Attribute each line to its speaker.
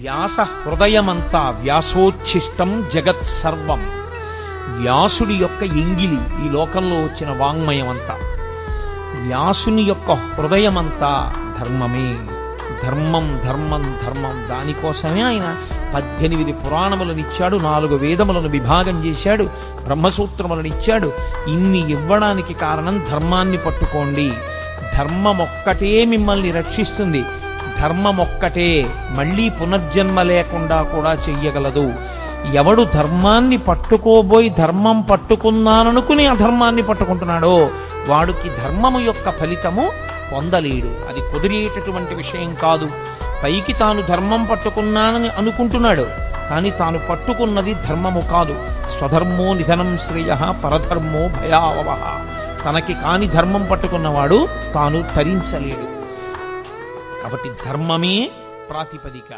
Speaker 1: వ్యాస హృదయమంతా వ్యాసోచ్ఛిష్టం జగత్ సర్వం. వ్యాసుడి యొక్క ఎంగిలి ఈ లోకంలో వచ్చిన వాంగ్మయమంతా. వ్యాసుని యొక్క హృదయమంతా ధర్మమే. ధర్మం ధర్మం ధర్మం. దానికోసమే ఆయన 18 పురాణములను ఇచ్చాడు, 4 వేదములను విభాగం చేశాడు, బ్రహ్మసూత్రములను ఇచ్చాడు. ఇన్ని ఇవ్వడానికి కారణం ధర్మాన్ని పట్టుకోండి. ధర్మమొక్కటే మిమ్మల్ని రక్షిస్తుంది. ధర్మమొక్కటే మళ్ళీ పునర్జన్మ లేకుండా కూడా చెయ్యగలదు. ఎవడు ధర్మాన్ని పట్టుకోబోయి ధర్మం పట్టుకున్నాననుకుని అధర్మాన్ని పట్టుకుంటున్నాడో వాడికి ధర్మము యొక్క ఫలితము పొందలేడు. అది కుదిరేటటువంటి విషయం కాదు. పైకి తాను ధర్మం పట్టుకున్నానని అనుకుంటున్నాడు, కానీ తాను పట్టుకున్నది ధర్మము కాదు. స్వధర్మో నిధనం శ్రేయ పరధర్మో భయావహ. తనకి కాని ధర్మం పట్టుకున్నవాడు తాను తరించలేడు. కాబట్టి ధర్మమే ప్రాతిపదిక.